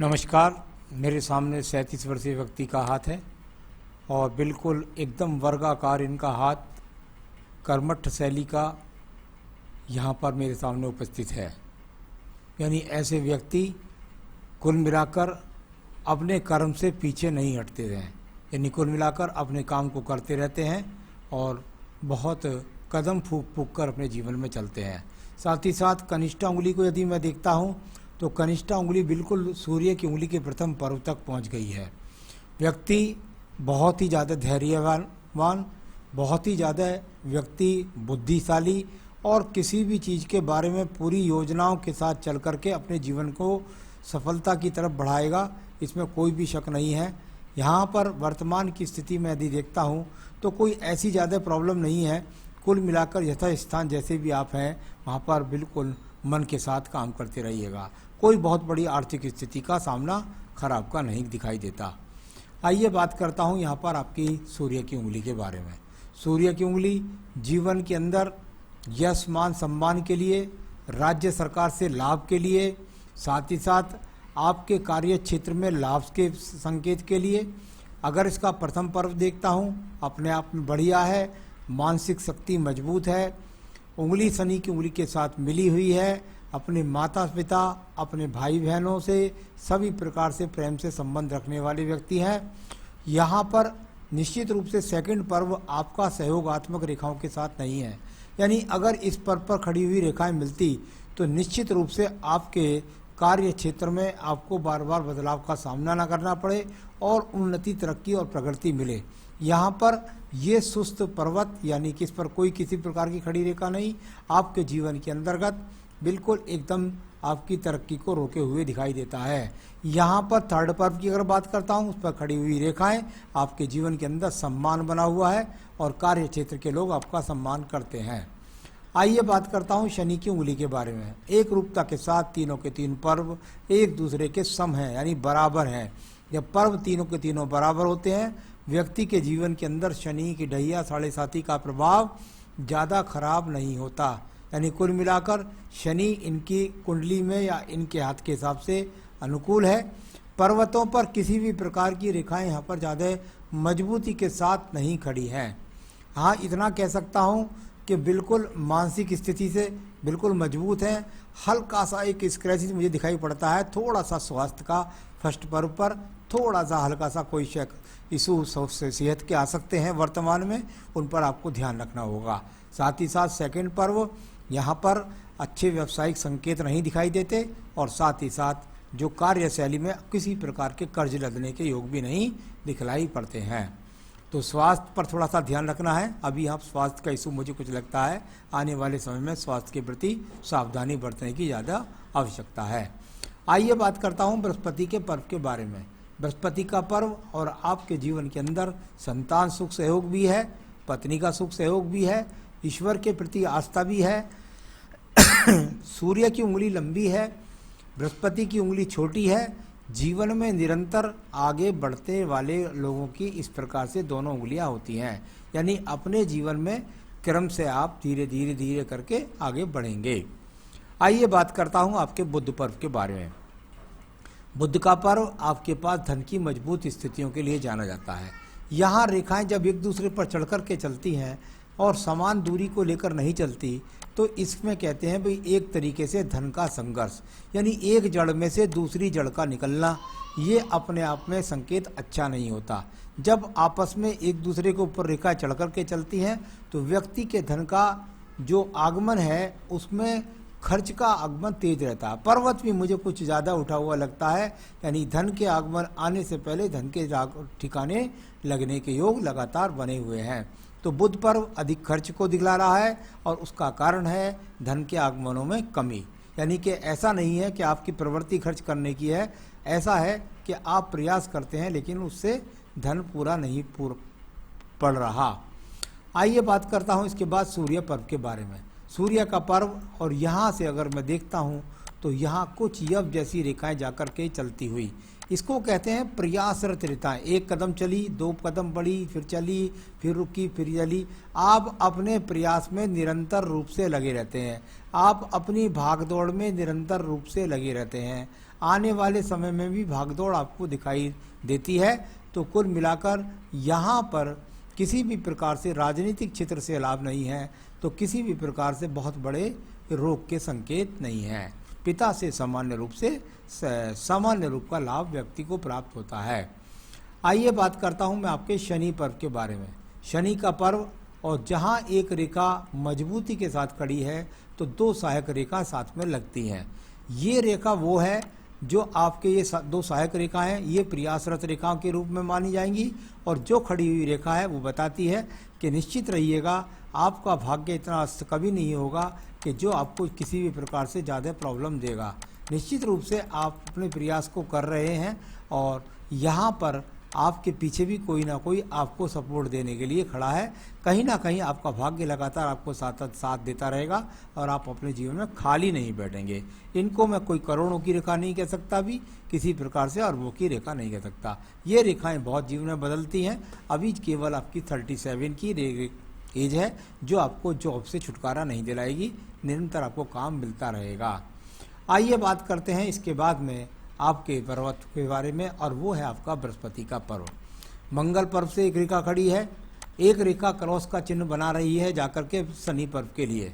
नमस्कार। मेरे सामने 37 वर्षीय व्यक्ति का हाथ है और बिल्कुल एकदम वर्गाकार इनका हाथ कर्मठ शैली का यहाँ पर मेरे सामने उपस्थित है। यानी ऐसे व्यक्ति कुल मिलाकर अपने कर्म से पीछे नहीं हटते हैं, यानी कुल मिलाकर अपने काम को करते रहते हैं और बहुत कदम फूंक फूंक कर अपने जीवन में चलते हैं। साथ ही साथ कनिष्ठा उंगली को यदि मैं देखता हूँ तो कनिष्ठा उंगली बिल्कुल सूर्य की उंगली के प्रथम पर्व तक पहुँच गई है। व्यक्ति बहुत ही ज़्यादा धैर्यवान, बहुत ही ज़्यादा व्यक्ति बुद्धिशाली और किसी भी चीज़ के बारे में पूरी योजनाओं के साथ चल करके अपने जीवन को सफलता की तरफ बढ़ाएगा, इसमें कोई भी शक नहीं है। यहाँ पर वर्तमान की स्थिति में यदि देखता हूँ तो कोई ऐसी ज़्यादा प्रॉब्लम नहीं है। कुल मिलाकर यथास्थान जैसे भी आप हैं वहाँ पर बिल्कुल मन के साथ काम करते रहिएगा। कोई बहुत बड़ी आर्थिक स्थिति का सामना खराब का नहीं दिखाई देता। आइए बात करता हूँ यहाँ पर आपकी सूर्य की उंगली के बारे में। सूर्य की उंगली जीवन के अंदर यश मान सम्मान के लिए, राज्य सरकार से लाभ के लिए, साथ ही साथ आपके कार्य क्षेत्र में लाभ के संकेत के लिए। अगर इसका प्रथम पर्व देखता हूँ अपने आप में बढ़िया है, मानसिक शक्ति मजबूत है, उंगली शनि की उंगली के साथ मिली हुई है, अपने माता पिता, अपने भाई बहनों से सभी प्रकार से प्रेम से संबंध रखने वाले व्यक्ति हैं। यहाँ पर निश्चित रूप से सेकंड पर्व आपका सहयोगात्मक रेखाओं के साथ नहीं है, यानी अगर इस पर्व पर खड़ी हुई रेखाएं मिलती तो निश्चित रूप से आपके कार्य क्षेत्र में आपको बार बार बदलाव का सामना ना करना पड़े और उन्नति, तरक्की और प्रगति मिले। यहाँ पर ये सुस्त पर्वत यानी कि इस पर कोई किसी प्रकार की खड़ी रेखा नहीं, आपके जीवन के अंतर्गत बिल्कुल एकदम आपकी तरक्की को रोके हुए दिखाई देता है। यहाँ पर थर्ड पर्व की अगर बात करता हूँ, उस पर खड़ी हुई रेखाएं आपके जीवन के अंदर सम्मान बना हुआ है और कार्य क्षेत्र के लोग आपका सम्मान करते हैं। आइए बात करता हूँ शनि की उंगली के बारे में। एक रूपता के साथ तीनों के तीन पर्व एक दूसरे के सम हैं, यानी बराबर हैं। जब पर्व तीनों के तीनों बराबर होते हैं, व्यक्ति के जीवन के अंदर शनि की ढैया साढ़े साथी का प्रभाव ज़्यादा खराब नहीं होता। यानी कुल मिलाकर शनि इनकी कुंडली में या इनके हाथ के हिसाब से अनुकूल है। पर्वतों पर किसी भी प्रकार की रेखाएं यहाँ पर ज़्यादा मजबूती के साथ नहीं खड़ी हैं। हाँ, इतना कह सकता हूँ कि बिल्कुल मानसिक स्थिति से बिल्कुल मजबूत है। हल्का सा एक स्क्रैचेस मुझे दिखाई पड़ता है, थोड़ा सा स्वास्थ्य का फर्स्ट पर्व पर थोड़ा सा हल्का सा कोई इशू सेहत के आ सकते हैं वर्तमान में, उन पर आपको ध्यान रखना होगा। साथ ही साथ सेकंड पर्व यहाँ पर अच्छे व्यावसायिक संकेत नहीं दिखाई देते और साथ ही साथ जो कार्यशैली में किसी प्रकार के कर्ज लदने के योग भी नहीं दिखलाई पड़ते हैं। तो स्वास्थ्य पर थोड़ा सा ध्यान रखना है। अभी आप स्वास्थ्य का इशू मुझे कुछ लगता है आने वाले समय में स्वास्थ्य के प्रति सावधानी बरतने की ज़्यादा आवश्यकता है। आइए बात करता हूँ बृहस्पति के पर्व के बारे में। बृहस्पति का पर्व और आपके जीवन के अंदर संतान सुख सहयोग भी है, पत्नी का सुख सहयोग भी है, ईश्वर के प्रति आस्था भी है। सूर्य की उंगली लंबी है, बृहस्पति की उंगली छोटी है। जीवन में निरंतर आगे बढ़ते वाले लोगों की इस प्रकार से दोनों उंगलियां होती हैं, यानी अपने जीवन में क्रम से आप धीरे धीरे धीरे करके आगे बढ़ेंगे। आइए बात करता हूं आपके बुध पर्व के बारे में। बुध का पर्व आपके पास धन की मजबूत स्थितियों के लिए जाना जाता है। यहाँ रेखाएं जब एक दूसरे पर चढ़ कर के चलती हैं और समान दूरी को लेकर नहीं चलती तो इसमें कहते हैं भाई एक तरीके से धन का संघर्ष, यानी एक जड़ में से दूसरी जड़ का निकलना, ये अपने आप में संकेत अच्छा नहीं होता। जब आपस में एक दूसरे के ऊपर रेखा चढ़ कर के चलती हैं तो व्यक्ति के धन का जो आगमन है उसमें खर्च का आगमन तेज रहता है। पर्वत भी मुझे कुछ ज़्यादा उठा हुआ लगता है, यानी धन के आगमन आने से पहले धन के ठिकाने लगने के योग लगातार बने हुए हैं। तो बुध पर्व अधिक खर्च को दिखला रहा है और उसका कारण है धन के आगमनों में कमी। यानी कि ऐसा नहीं है कि आपकी प्रवृत्ति खर्च करने की है, ऐसा है कि आप प्रयास करते हैं लेकिन उससे धन पूरा नहीं पड़ रहा। आइए बात करता हूं इसके बाद सूर्य पर्व के बारे में। सूर्य का पर्व और यहाँ से अगर मैं देखता हूँ तो यहाँ कुछ यव जैसी रेखाएं जाकर के चलती हुई, इसको कहते हैं प्रयासरत रेखाएं। एक कदम चली, दो कदम बढ़ी, फिर चली, फिर रुकी, फिर चली। आप अपने प्रयास में निरंतर रूप से लगे रहते हैं, आप अपनी भागदौड़ में निरंतर रूप से लगे रहते हैं। आने वाले समय में भी भागदौड़ आपको दिखाई देती है। तो कुल मिलाकर यहाँ पर किसी भी प्रकार से राजनीतिक क्षेत्र से लाभ नहीं है, तो किसी भी प्रकार से बहुत बड़े रोग के संकेत नहीं हैं। पिता से सामान्य रूप का लाभ व्यक्ति को प्राप्त होता है। आइए बात करता हूं मैं आपके शनि पर्व के बारे में। शनि का पर्व, और जहां एक रेखा मजबूती के साथ खड़ी है तो दो सहायक रेखा साथ में लगती हैं। ये रेखा वो है जो आपके ये दो सहायक रेखा हैं, ये प्रयासरत रेखाओं के रूप में मानी जाएंगी। और जो खड़ी हुई रेखा है वो बताती है कि निश्चित रहिएगा, आपका भाग्य इतना अस्त कभी नहीं होगा कि जो आपको किसी भी प्रकार से ज़्यादा प्रॉब्लम देगा। निश्चित रूप से आप अपने प्रयास को कर रहे हैं और यहाँ पर आपके पीछे भी कोई ना कोई आपको सपोर्ट देने के लिए खड़ा है। कहीं ना कहीं आपका भाग्य लगातार आपको साथ देता रहेगा और आप अपने जीवन में खाली नहीं बैठेंगे। इनको मैं कोई करोड़ों की रेखा नहीं कह सकता भी किसी प्रकार से, और वो की रेखा नहीं कह सकता। ये रेखाएं बहुत जीवन में बदलती हैं। अभी केवल आपकी 37 की एज है जो आपको जॉब से छुटकारा नहीं दिलाएगी, निरंतर आपको काम मिलता रहेगा। आइए बात करते हैं इसके बाद में आपके पर्व के बारे में, और वो है आपका बृहस्पति का पर्व। मंगल पर्व से एक रेखा खड़ी है, एक रेखा क्रॉस का चिन्ह बना रही है जाकर के शनि पर्व के लिए।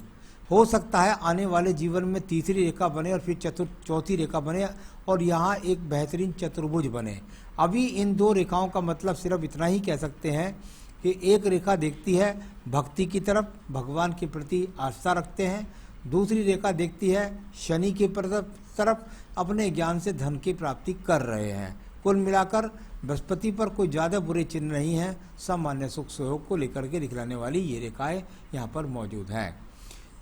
हो सकता है आने वाले जीवन में तीसरी रेखा बने और फिर चौथी रेखा बने और यहाँ एक बेहतरीन चतुर्भुज बने। अभी इन दो रेखाओं का मतलब सिर्फ इतना ही कह सकते हैं कि एक रेखा देखती है भक्ति की तरफ, भगवान के प्रति आस्था रखते हैं। दूसरी रेखा देखती है शनि की तरफ, अपने ज्ञान से धन की प्राप्ति कर रहे हैं। कुल मिलाकर बृहस्पति पर कोई ज़्यादा बुरे चिन्ह नहीं है। सामान्य सुख सहयोग को लेकर के दिखलाने वाली ये रेखाएं यहाँ पर मौजूद हैं।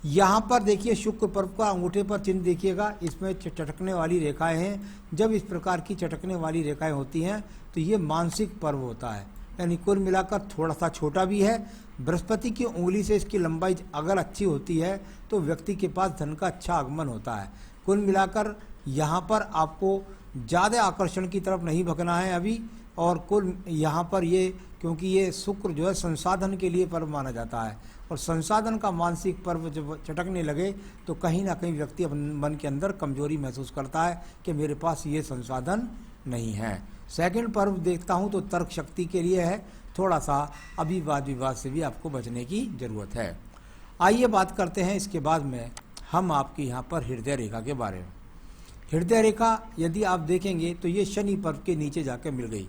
यहाँ पर देखिए शुक्र पर्व का अंगूठे पर चिन्ह देखिएगा, इसमें चटकने वाली रेखाएं हैं। जब इस प्रकार की चटकने वाली रेखाएं होती हैं तो ये मानसिक पर्व होता है, यानी कुल मिलाकर थोड़ा सा छोटा भी है। बृहस्पति की उंगली से इसकी लंबाई अगर अच्छी होती है तो व्यक्ति के पास धन का अच्छा आगमन होता है। कुल मिलाकर यहाँ पर आपको ज़्यादा आकर्षण की तरफ नहीं भगना है अभी। और कुल यहाँ पर ये, क्योंकि ये शुक्र जो है संसाधन के लिए पर्व माना जाता है, और संसाधन का मानसिक पर्व जब चटकने लगे तो कहीं ना कहीं व्यक्ति अपने मन के अंदर कमजोरी महसूस करता है कि मेरे पास ये संसाधन नहीं है। सेकंड पर्व देखता हूँ तो तर्क शक्ति के लिए है, थोड़ा सा अभी वाद विवाद से भी आपको बचने की ज़रूरत है। आइए बात करते हैं इसके बाद में हम आपके यहाँ पर हृदय रेखा के बारे में। हृदय रेखा यदि आप देखेंगे तो ये शनि पर्व के नीचे जाकर मिल गई,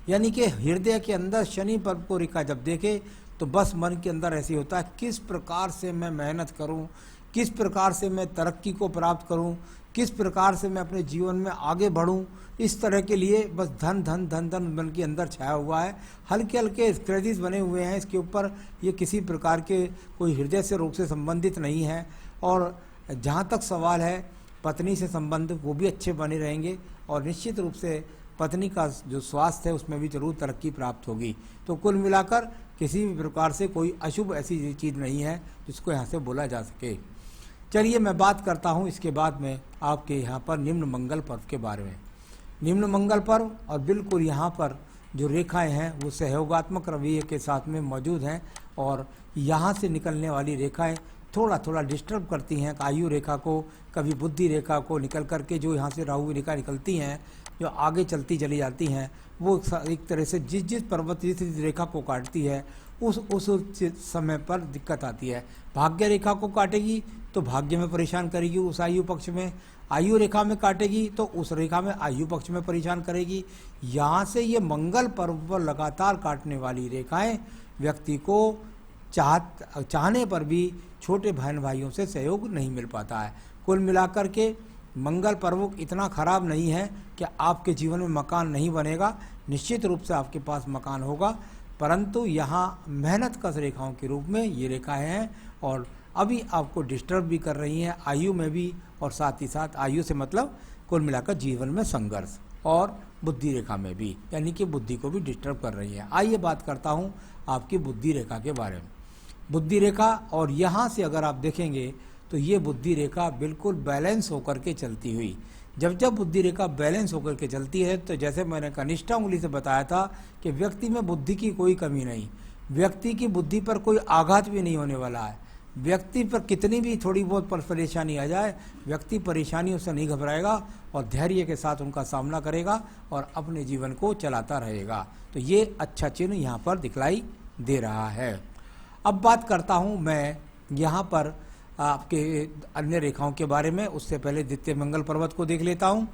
यानी कि हृदय के अंदर शनि पर्व को रेखा जब देखे तो बस मन के अंदर ऐसे होता है किस प्रकार से मैं मेहनत करूं, किस प्रकार से मैं तरक्की को प्राप्त करूं, किस प्रकार से मैं अपने जीवन में आगे बढ़ूं। इस तरह के लिए बस धन धन धन धन मन के अंदर छाया हुआ है। हल्के हल्के स्क्रैचेस बने हुए हैं इसके ऊपर। ये किसी प्रकार के कोई हृदय से रोग से संबंधित नहीं है। और जहाँ तक सवाल है पत्नी से संबंध, वो भी अच्छे बने रहेंगे और निश्चित रूप से पत्नी का जो स्वास्थ्य है उसमें भी जरूर तरक्की प्राप्त होगी। तो कुल मिलाकर किसी भी प्रकार से कोई अशुभ ऐसी चीज़ नहीं है जिसको यहाँ से बोला जा सके। चलिए मैं बात करता हूँ इसके बाद में आपके यहाँ पर निम्न मंगल पर्व के बारे में। निम्न मंगल पर्व, और बिल्कुल यहाँ पर जो रेखाएं हैं वो सहयोगात्मक रवैये के साथ में मौजूद हैं, और यहाँ से निकलने वाली रेखाएं थोड़ा थोड़ा डिस्टर्ब करती हैं आयु रेखा को, कभी बुद्धि रेखा को निकल करके जो यहाँ से राहु रेखा निकलती हैं जो आगे चलती चली जाती हैं, वो एक तरह से जिस पर्वत जिस रेखा को काटती है उस समय पर दिक्कत आती है। भाग्य रेखा को काटेगी तो भाग्य में परेशान करेगी उस आयु पक्ष में, आयु रेखा में काटेगी तो उस रेखा में आयु पक्ष में परेशान करेगी। यहाँ से ये मंगल पर्व पर लगातार काटने वाली रेखाएं व्यक्ति को चाहने पर भी छोटे बहन भाइयों से सहयोग नहीं मिल पाता है। कुल मिलाकर के मंगल पर्व इतना खराब नहीं है कि आपके जीवन में मकान नहीं बनेगा, निश्चित रूप से आपके पास मकान होगा, परंतु यहाँ मेहनत कश रेखाओं के रूप में ये रेखाएं हैं और अभी आपको डिस्टर्ब भी कर रही हैं आयु में भी, और साथ ही साथ आयु से मतलब कुल मिलाकर जीवन में संघर्ष, और बुद्धि रेखा में भी, यानी कि बुद्धि को भी डिस्टर्ब कर रही है। आइए बात करता हूँ आपकी बुद्धि रेखा के बारे में। बुद्धि रेखा, और यहाँ से अगर आप देखेंगे तो ये बुद्धि रेखा बिल्कुल बैलेंस होकर के चलती हुई, जब जब बुद्धि रेखा बैलेंस होकर के चलती है, तो जैसे मैंने कनिष्ठा उंगली से बताया था कि व्यक्ति में बुद्धि की कोई कमी नहीं, व्यक्ति की बुद्धि पर कोई आघात भी नहीं होने वाला है। व्यक्ति पर कितनी भी थोड़ी बहुत परेशानी आ जाए, व्यक्ति परेशानियों से नहीं घबराएगा और धैर्य के साथ उनका सामना करेगा और अपने जीवन को चलाता रहेगा। तो ये अच्छा चिन्ह यहाँ पर दिखलाई दे रहा है। अब बात करता हूँ मैं यहाँ पर आपके अन्य रेखाओं के बारे में। उससे पहले द्वितीय मंगल पर्वत को देख लेता हूँ।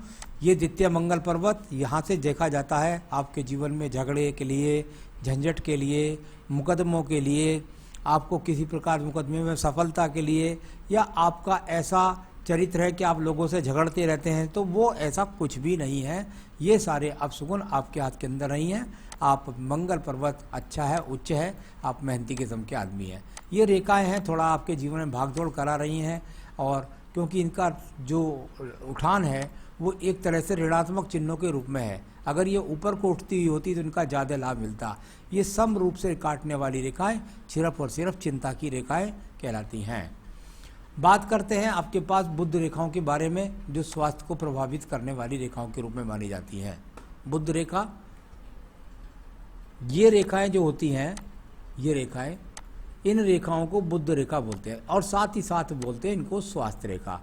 ये द्वितीय मंगल पर्वत यहाँ से देखा जाता है आपके जीवन में झगड़े के लिए, झंझट के लिए, मुकदमों के लिए, आपको किसी प्रकार मुकदमे में सफलता के लिए, या आपका ऐसा चरित्र है कि आप लोगों से झगड़ते रहते हैं, तो वो ऐसा कुछ भी नहीं है। ये सारे अपशगुन आपके हाथ के अंदर नहीं है। आप मंगल पर्वत अच्छा है, उच्च है, आप मेहनती किस्म के आदमी हैं। ये रेखाएं हैं थोड़ा आपके जीवन में भागदौड़ करा रही हैं, और क्योंकि इनका जो उठान है वो एक तरह से ऋणात्मक चिन्हों के रूप में है। अगर ये ऊपर को उठती हुई होती तो इनका ज़्यादा लाभ मिलता। ये सम रूप से काटने वाली रेखाएं सिर्फ और सिर्फ चिंता की रेखाएं कहलाती हैं। बात करते हैं आपके पास बुध रेखाओं के बारे में, जो स्वास्थ्य को प्रभावित करने वाली रेखाओं के रूप में मानी जाती हैं। बुध रेखा, ये रेखाएं जो होती हैं, ये रेखाएं, इन रेखाओं को बुध रेखा बोलते हैं, और साथ ही साथ बोलते हैं इनको स्वास्थ्य रेखा।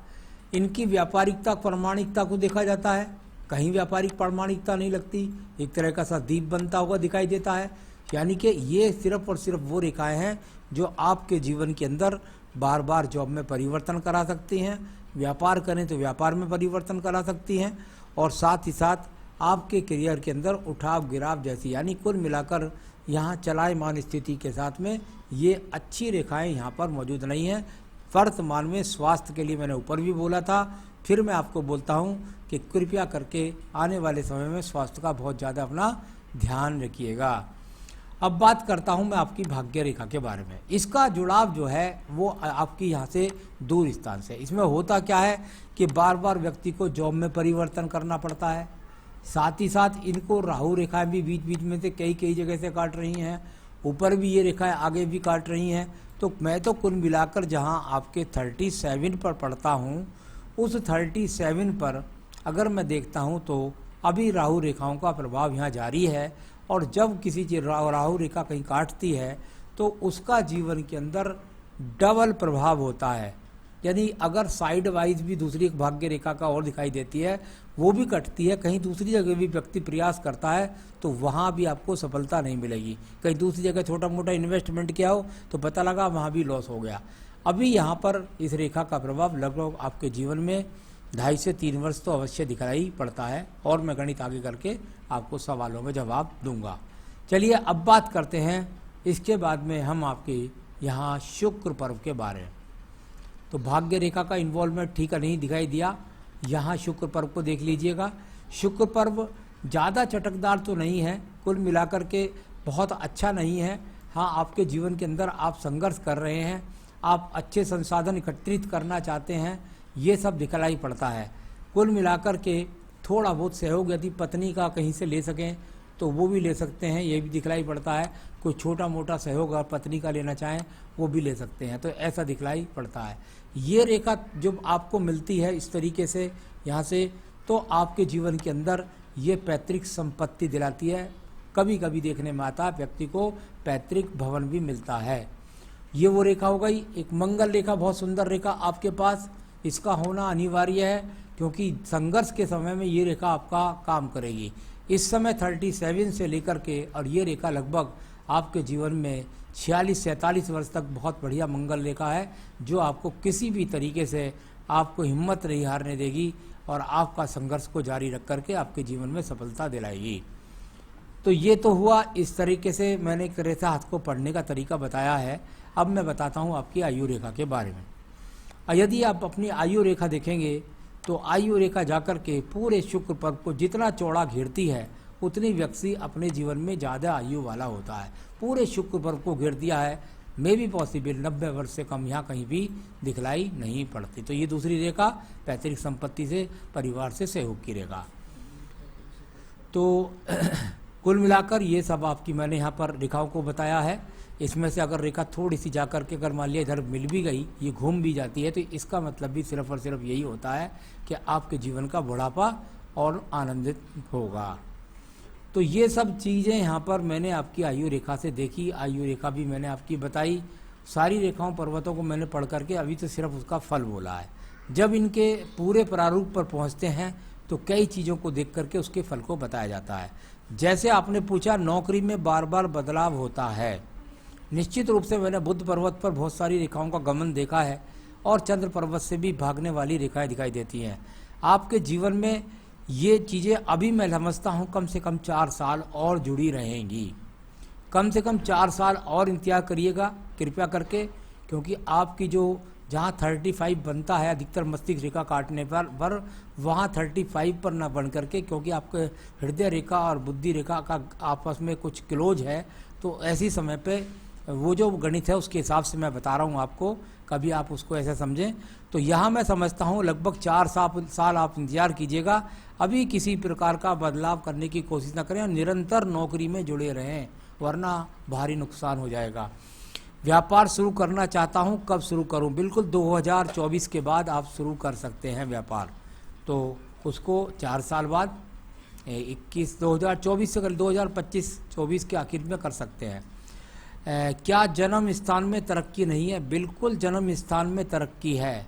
इनकी व्यापारिकता, प्रामाणिकता को देखा जाता है, कहीं व्यापारिक प्रामाणिकता नहीं लगती, एक तरह का सा दीप बनता हुआ दिखाई देता है। यानी कि ये सिर्फ और सिर्फ वो रेखाएं हैं जो आपके जीवन के अंदर बार बार जॉब में परिवर्तन करा सकती हैं, व्यापार करें तो व्यापार में परिवर्तन करा सकती हैं, और साथ ही साथ आपके करियर के अंदर उठाव गिराव जैसी, यानी कुल मिलाकर यहाँ चलायमान स्थिति के साथ में ये अच्छी रेखाएं यहाँ पर मौजूद नहीं हैं। वर्तमान में स्वास्थ्य के लिए मैंने ऊपर भी बोला था, फिर मैं आपको बोलता हूँ कि कृपया करके आने वाले समय में स्वास्थ्य का बहुत ज़्यादा अपना ध्यान रखिएगा। अब बात करता हूँ मैं आपकी भाग्य रेखा के बारे में। इसका जुड़ाव जो है वो आपकी यहाँ से दूर स्थान से। इसमें होता क्या है कि बार बार व्यक्ति को जॉब में परिवर्तन करना पड़ता है, साथ ही साथ इनको राहु रेखाएं भी बीच बीच में से कई जगह से काट रही हैं, ऊपर भी ये रेखाएं आगे भी काट रही हैं। तो मैं तो कुल मिलाकर जहाँ आपके 37 पर पढ़ता हूँ, उस 37 पर अगर मैं देखता हूँ तो अभी राहु रेखाओं का प्रभाव यहाँ जारी है, और जब किसी चीज राहु रेखा कहीं काटती है तो उसका जीवन के अंदर डबल प्रभाव होता है। यानी अगर साइड वाइज भी दूसरी एक भाग्य रेखा का और दिखाई देती है, वो भी कटती है, कहीं दूसरी जगह भी व्यक्ति प्रयास करता है तो वहाँ भी आपको सफलता नहीं मिलेगी। कहीं दूसरी जगह छोटा मोटा इन्वेस्टमेंट किया हो तो पता लगा वहाँ भी लॉस हो गया। अभी यहाँ पर इस रेखा का प्रभाव लगभग आपके जीवन में 2.5 से 3 वर्ष तो अवश्य दिखाई पड़ता है, और मैं गणित आगे करके आपको सवालों में जवाब दूंगा। चलिए अब बात करते हैं इसके बाद में हम आपके यहाँ शुक्र पर्व के बारे में। तो भाग्य रेखा का इन्वॉल्वमेंट ठीक नहीं दिखाई दिया, यहाँ शुक्र पर्व को देख लीजिएगा। शुक्र पर्व ज़्यादा चटकदार तो नहीं है, कुल मिलाकर के बहुत अच्छा नहीं है। हाँ, आपके जीवन के अंदर आप संघर्ष कर रहे हैं, आप अच्छे संसाधन एकत्रित करना चाहते हैं, ये सब दिखलाई पड़ता है। कुल मिलाकर के थोड़ा बहुत सहयोग यदि पत्नी का कहीं से ले सकें तो वो भी ले सकते हैं, ये भी दिखलाई पड़ता है। कोई छोटा मोटा सहयोग अगर पत्नी का लेना चाहें वो भी ले सकते हैं, तो ऐसा दिखलाई पड़ता है। ये रेखा जब आपको मिलती है इस तरीके से यहाँ से, तो आपके जीवन के अंदर ये पैतृक संपत्ति दिलाती है। कभी कभी देखने में आता है व्यक्ति को पैतृक भवन भी मिलता है। ये वो रेखा हो गई। एक मंगल रेखा, बहुत सुंदर रेखा आपके पास, इसका होना अनिवार्य है क्योंकि संघर्ष के समय में ये रेखा आपका काम करेगी। इस समय 37 से लेकर के, और ये रेखा लगभग आपके जीवन में 46-47 वर्ष तक बहुत बढ़िया मंगल रेखा है, जो आपको किसी भी तरीके से आपको हिम्मत नहीं हारने देगी और आपका संघर्ष को जारी रख करके आपके जीवन में सफलता दिलाएगी। तो ये तो हुआ, इस तरीके से मैंने एक रेखा हाथ को पढ़ने का तरीका बताया है। अब मैं बताता हूँ आपकी आयु रेखा के बारे में। यदि आप अपनी आयु रेखा देखेंगे तो आयु रेखा जाकर के पूरे शुक्र पर्व को जितना चौड़ा घेरती है उतनी व्यक्ति अपने जीवन में ज़्यादा आयु वाला होता है। पूरे शुक्र पर्व को घेर दिया है, मे भी पॉसिबल 90 वर्ष से कम यहाँ कहीं भी दिखलाई नहीं पड़ती। तो ये दूसरी रेखा पैतृक संपत्ति से, परिवार से सहयोग की रेखा। तो कुल मिलाकर ये सब आपकी मैंने यहाँ पर रेखाओं को बताया है। इसमें से अगर रेखा थोड़ी सी जा करके अगर मान लिया इधर मिल भी गई, ये घूम भी जाती है, तो इसका मतलब भी सिर्फ और सिर्फ यही होता है कि आपके जीवन का बुढ़ापा और आनंदित होगा। तो ये सब चीज़ें यहाँ पर मैंने आपकी आयु रेखा से देखी, आयु रेखा भी मैंने आपकी बताई, सारी रेखाओं पर्वतों को मैंने पढ़ करके अभी तो सिर्फ उसका फल बोला है। जब इनके पूरे प्रारूप पर पहुँचते हैं तो कई चीज़ों को देख करके उसके फल को बताया जाता है। जैसे आपने पूछा नौकरी में बार बार बदलाव होता है, निश्चित रूप से मैंने बुध पर्वत पर बहुत सारी रेखाओं का गमन देखा है और चंद्र पर्वत से भी भागने वाली रेखाएं दिखाई देती हैं। आपके जीवन में ये चीज़ें अभी मैं समझता हूँ कम से कम 4 साल और जुड़ी रहेंगी, कम से कम 4 साल और इंतजार करिएगा कृपया करके, क्योंकि आपकी जो जहाँ 35 बनता है अधिकतर मस्तिष्क रेखा काटने पर वहाँ 35 पर ना बन करके, क्योंकि आपके हृदय रेखा और बुद्धि रेखा का आपस में कुछ क्लोज है, तो ऐसी समय पे वो जो गणित है उसके हिसाब से मैं बता रहा हूँ आपको, कभी आप उसको ऐसा समझें। तो यहाँ मैं समझता हूँ लगभग 4 साल आप इंतजार कीजिएगा, अभी किसी प्रकार का बदलाव करने की कोशिश ना करें और निरंतर नौकरी में जुड़े रहें, वरना भारी नुकसान हो जाएगा। व्यापार शुरू करना चाहता हूँ, कब शुरू करूँ? बिल्कुल 2024 के बाद आप शुरू कर सकते हैं व्यापार, तो उसको 4 साल बाद 2024 से 2025-24 के आखिर में कर सकते हैं। क्या जन्म स्थान में तरक्की नहीं है? बिल्कुल जन्म स्थान में तरक्की है।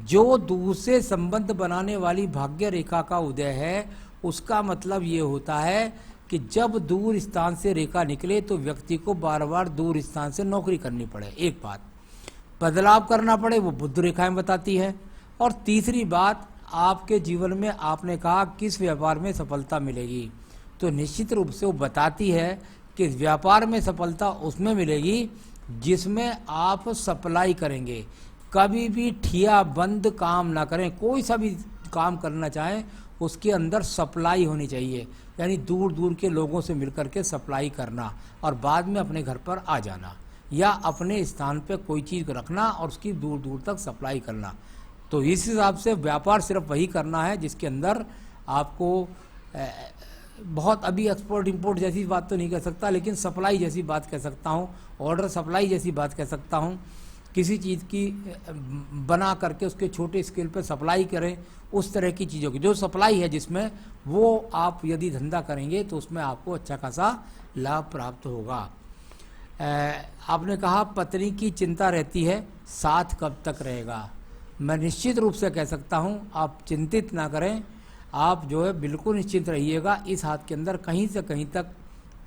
जो दूर से संबंध बनाने वाली भाग्य रेखा का उदय है, उसका मतलब ये होता है कि जब दूर स्थान से रेखा निकले तो व्यक्ति को बार बार दूर स्थान से नौकरी करनी पड़े, एक बात, बदलाव करना पड़े, वो बुध रेखाएं बताती है। और तीसरी बात, आपके जीवन में आपने कहा किस व्यापार में सफलता मिलेगी, तो निश्चित रूप से वो बताती है कि व्यापार में सफलता उसमें मिलेगी जिसमें आप सप्लाई करेंगे। कभी भी ठिया बंद काम ना करें, कोई सा भी काम करना चाहें उसके अंदर सप्लाई होनी चाहिए, यानी दूर दूर के लोगों से मिलकर के सप्लाई करना और बाद में अपने घर पर आ जाना, या अपने स्थान पे कोई चीज़ रखना और उसकी दूर दूर तक सप्लाई करना। तो इस हिसाब से व्यापार सिर्फ वही करना है जिसके अंदर आपको बहुत अभी एक्सपोर्ट इंपोर्ट जैसी बात तो नहीं कह सकता, लेकिन सप्लाई जैसी बात कह सकता हूँ, ऑर्डर सप्लाई जैसी बात कह सकता हूँ। किसी चीज़ की बना करके उसके छोटे स्केल पे सप्लाई करें, उस तरह की चीज़ों की जो सप्लाई है जिसमें, वो आप यदि धंधा करेंगे तो उसमें आपको अच्छा खासा लाभ प्राप्त होगा। आपने कहा पत्नी की चिंता रहती है, साथ कब तक रहेगा? मैं निश्चित रूप से कह सकता हूँ आप चिंतित ना करें, आप जो है बिल्कुल निश्चित रहिएगा। इस हाथ के अंदर कहीं से कहीं तक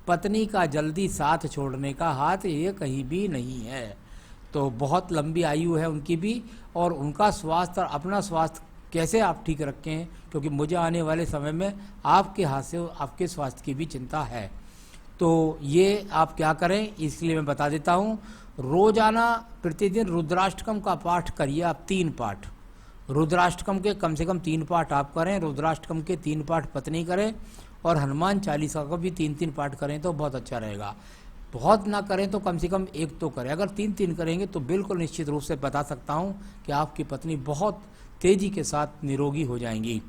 पत्नी का जल्दी साथ छोड़ने का हाथ ये कहीं भी नहीं है। तो बहुत लंबी आयु है उनकी भी, और उनका स्वास्थ्य और अपना स्वास्थ्य कैसे आप ठीक रखें, क्योंकि मुझे आने वाले समय में आपके हाथ से आपके स्वास्थ्य की भी चिंता है। तो ये आप क्या करें इसलिए मैं बता देता हूँ। रोजाना प्रतिदिन रुद्राष्टकम का पाठ करिए आप, 3 पाठ रुद्राष्टकम के कम से कम 3 पाठ आप करें, रुद्राष्टकम के 3 पाठ पत्नी करें, और हनुमान चालीसा का भी 3-3 पाठ करें तो बहुत अच्छा रहेगा। बहुत ना करें तो कम से कम 1 तो करें। अगर 3-3 करेंगे तो बिल्कुल निश्चित रूप से बता सकता हूँ कि आपकी पत्नी बहुत तेजी के साथ निरोगी हो जाएंगी।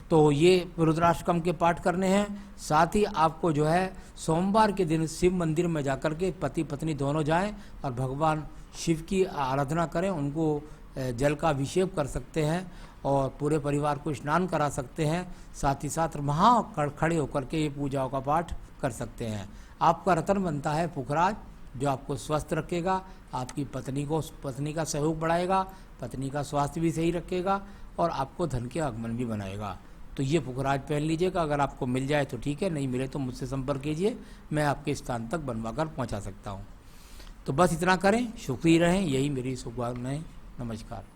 तो ये रुद्राष्टकम के पाठ करने हैं। साथ ही आपको जो है सोमवार के दिन शिव मंदिर में जाकर के पति पत्नी दोनों जाएं और भगवान शिव की आराधना करें, उनको जल का अभिषेक कर सकते हैं और पूरे परिवार को स्नान करा सकते हैं। साथ ही साथ वहाँ खड़े होकर के ये पूजाओं का पाठ कर सकते हैं। आपका रत्न बनता है पुखराज, जो आपको स्वस्थ रखेगा, आपकी पत्नी का सहयोग बढ़ाएगा, पत्नी का स्वास्थ्य भी सही रखेगा और आपको धन के आगमन भी बनाएगा। तो ये पुखराज पहन लीजिएगा, अगर आपको मिल जाए तो ठीक है, नहीं मिले तो मुझसे संपर्क कीजिए, मैं आपके स्थान तक बनवा कर पहुँचा सकता हूँ। तो बस इतना करें, सुखी रहें, यही मेरी शुभकामनाएं। नमस्कार।